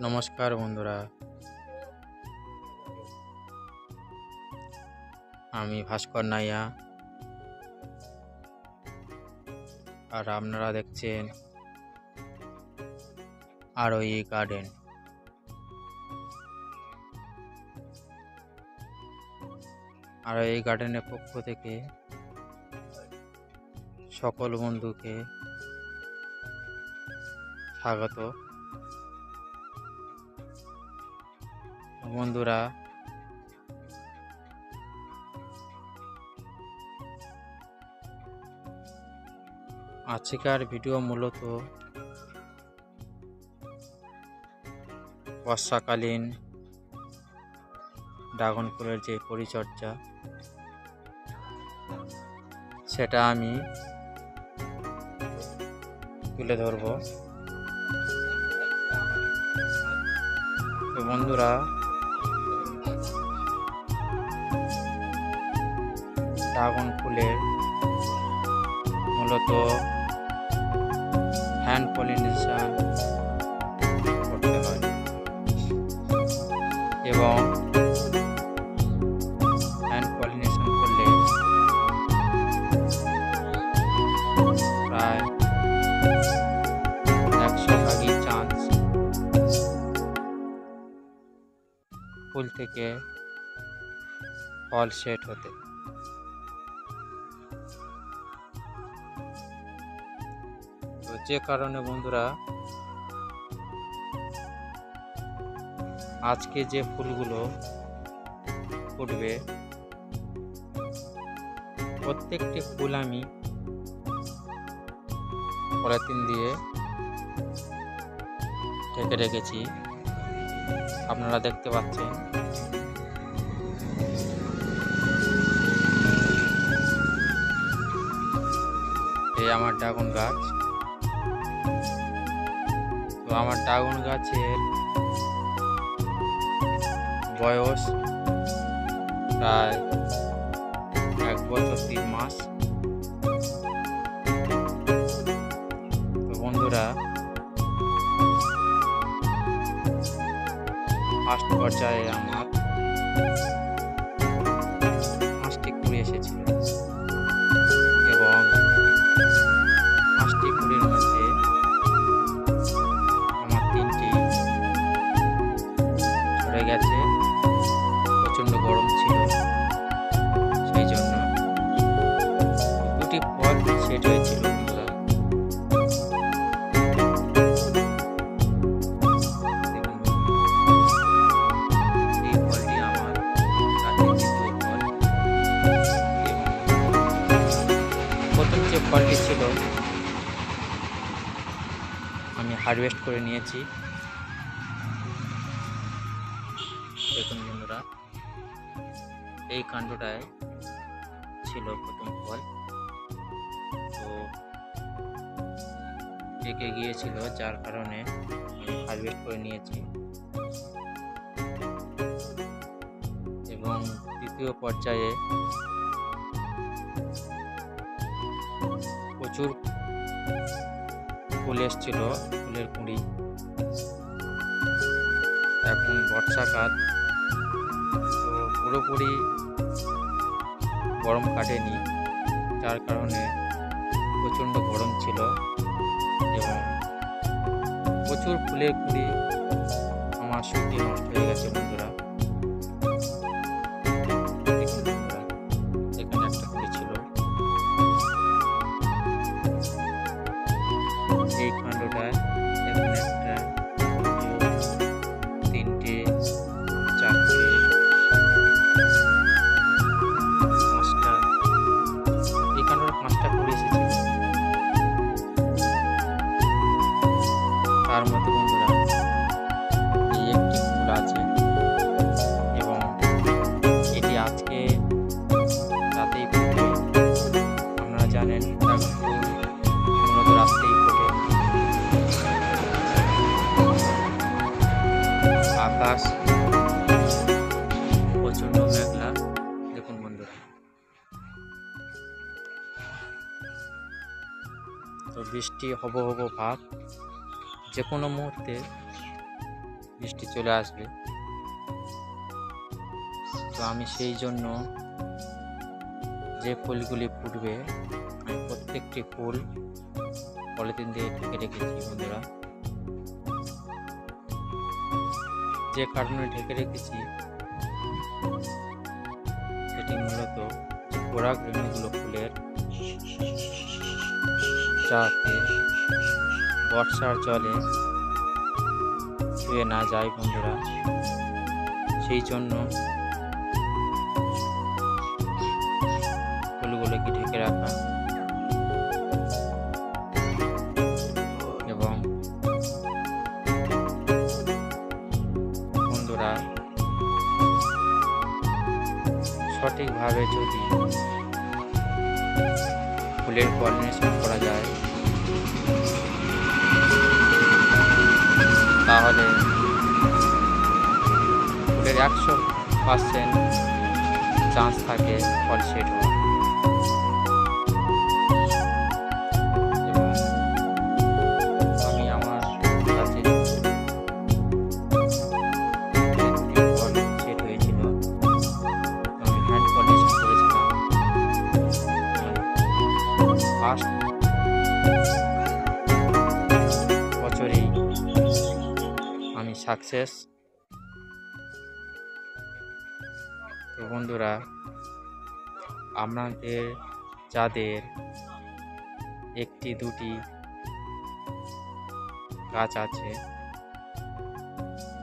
নমস্কার বন্ধুরা, আমি ভাস্কর নাইয়া। আর আপনারা দেখছেন আরোহী গার্ডেন। আরোহী গার্ডেনের পক্ষ থেকে সকল বন্ধুকে স্বাগত। বন্ধুরা, আজকের ভিডিও মূলত বর্ষাকালীন ড্রাগন ফুলের যে পরিচর্যা সেটা আমি তুলে ধরব। তো বন্ধুরা, ড্রাগন ফুলের মূলত হ্যান্ড পলিনেশন করতে হয় এবং হ্যান্ড পলিনেশন করলে প্রায় 100% চান্স ফুল থেকে ফল সেট হতে। তো যে কারণে বন্ধুরা, আজকে যে ফুলগুলো ফুটবে প্রত্যেকটি ফুল আমি পলিথিন দিয়ে ঢেকে রেখেছি। আপনারা দেখতে পাচ্ছেন এই আমার ড্রাগন গাছ। তো আমার ড্রাগন গাছের বয়স প্রায় 1 বছর 3 মাস। তো বন্ধুরা, ফার্স্ট পর্যায়ে আমার 5টি কুড়ি এসেছিল এবং 5টি কুড়ির মধ্যে আমার 3টি ঝরে গেছে। প্রচণ্ড গরম ছিল, সেই জন্য 2টি ফল সেট হয়েছিল। বন্ধুরা, এই ফলটি আমার গাছের দ্বিতীয় ফল এবং প্রথম যে ফলটি ছিল আমি হারভেস্ট করে নিয়েছি। দেখুন বন্ধুরা, এই কাণ্ডটায় ছিল প্রথম ফল। তো পেকে গিয়েছিল, যার কারণে আমি হারভেস্ট করে নিয়েছি এবং দ্বিতীয় পর্যায়ে প্রচুর ফুল এসেছিল, ফুলের কুঁড়ি। এখন বর্ষাকাল, তো পুরোপুরি গরম কাটেনি, যার কারণে প্রচণ্ড গরম ছিল এবং প্রচুর ফুলের কুঁড়ি আমার শুকিয়ে নষ্ট হয়ে গেছে। বন্ধুরা, দেখুন বন্ধুরা, এখানে একটা কুঁড়ি ছিল, এই কাণ্ডটায় এখানে একটা, 3টে, 4টে, 5টা, এই কাণ্ডটা 5টা কুড়ি এসেছিল। তার মধ্যে বন্ধুরা এই একটি ফুল আছে এবং এটি আজকে রাতেই ফুটবে। আপনারা জানেন ড্রাগন ফুল মূলত রাত্রেই ফোটে। আকাশ প্রচণ্ড মেঘলা। দেখুন বন্ধুরা, তো বৃষ্টি হব ভাব, যে কোনো মুহূর্তে বৃষ্টি চলে আসবে। তো আমি সেই জন্য যে ফুলগুলি ফুটবে আমি প্রত্যেকটি ফুল পলিথিন দিয়ে ঢেকে রেখেছি বন্ধুরা। যে কারণে ঢেকে রেখেছি সেটি মূলত পরাগ রেণুগুলো ফুলের যাতে বর্ষার জলে ছুঁয়ে না যায় বন্ধুরা, সেই জন্য ফুলগুলোকে ঢেকে রাখা। এবং বন্ধুরা সঠিকভাবে যদি ফুলের পলিনেশন করা যায় তাহলে ফুলের 100% চান্স থাকে ফল সেট হওয়ার। এবং আমি আমার কাছে ফল সেট হয়েছিল, আমি হ্যান্ড পলিনেশন করেছিলাম। ফার্স্ট বছরেই আমি সাকসেস। তো বন্ধুরা আপনাদের যাদের একটি দুটি গাছ আছে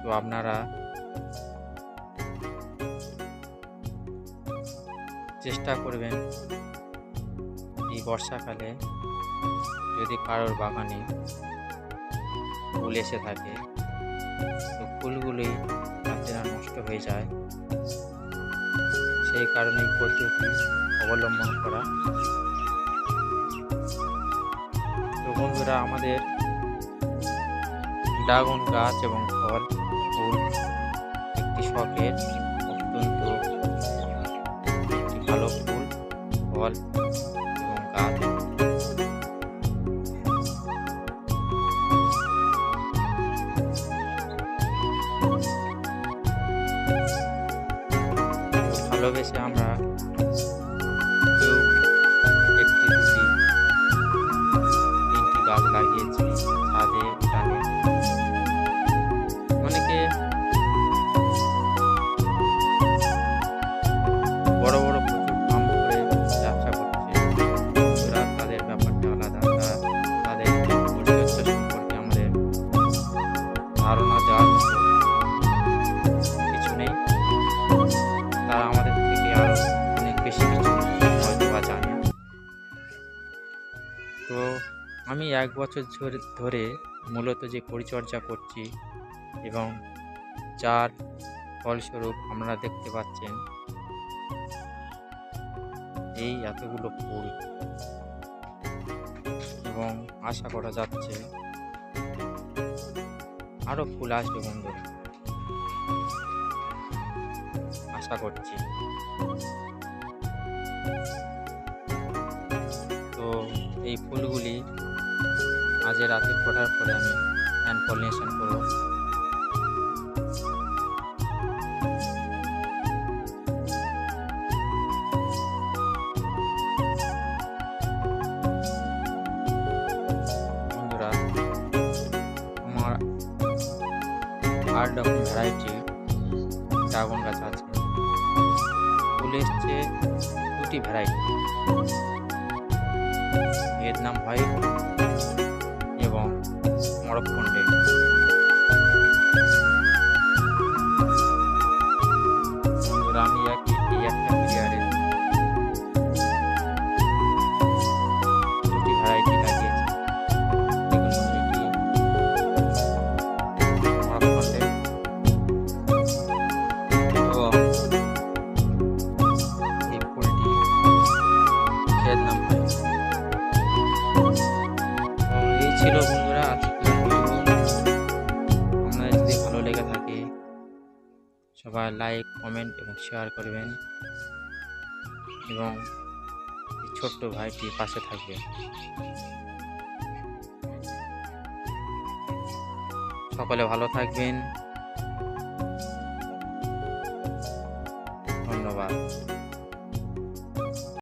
তো আপনারা চেষ্টা করবেন এই বর্ষাকালে যদি কারোর বাগানে ফুল এসে থাকে তো ফুলগুলি যাতে না নষ্ট হয়ে যায় সেই কারণেই পদ্ধতি অবলম্বন করা। তো বন্ধুরা আমাদের ড্রাগন গাছ এবং ফল ফুল একটি শখের অত্যন্ত একটি ভালো ফুল ফল এবং গাছ। ভালোবেসে আমরা কেউ একটি দুটি তিনটি গাছ লাগিয়েছি ছাদে উঠানে। অনেকে বড় বড় প্রচুর ফার্ম করে ব্যবসা করছে, বন্ধুরা তাদের ব্যাপারটা আলাদা। তাদের পরিচর্যা সম্পর্কে আমাদের ধারণা দেওয়ার মতো কিছু নেই। তারা আমাদের থেকে আরো অনেক বেশি কিছু হয়তো বা জানে। তো আমি 1 বছর ধরে মূলত যে পরিচর্যা করছি এবং যার ফলস্বরূপ আপনারা দেখতে পাচ্ছেন এই এতগুলো ফুল, এবং আশা করা যাচ্ছে আরো ফুল আসবে বন্ধুরা, আশা করছি। তো এই ফুলগুলি আজ রাতে ফোটার পরে আমি হ্যান্ড পলিনেশন করব। বন্ধুরা আমার 8 রকম ভ্যারাইটি ড্রাগন গাছ আছে। ফুল এসছে 2টি ভ্যারাইটি, এর নাম হোয়াইট এবং মরক্কন রেড। বন্ধুরা আমি একটা পিরিয়ডে 2টি ভ্যারাইটি লাগিয়েছি। দেখুন এটি মরক্কন রেড এবং এই ফুলটি এর নাম হোয়াইট। এই ছিল বন্ধুরা আজকের ভিডিও। আপনাদের যদি ভালো লেগে থাকে সবাই লাইক কমেন্ট এবং শেয়ার করবেন এবং এই ছোট্ট ভাইটির পাশে থাকবেন। সকলে ভালো থাকবেন, ধন্যবাদ।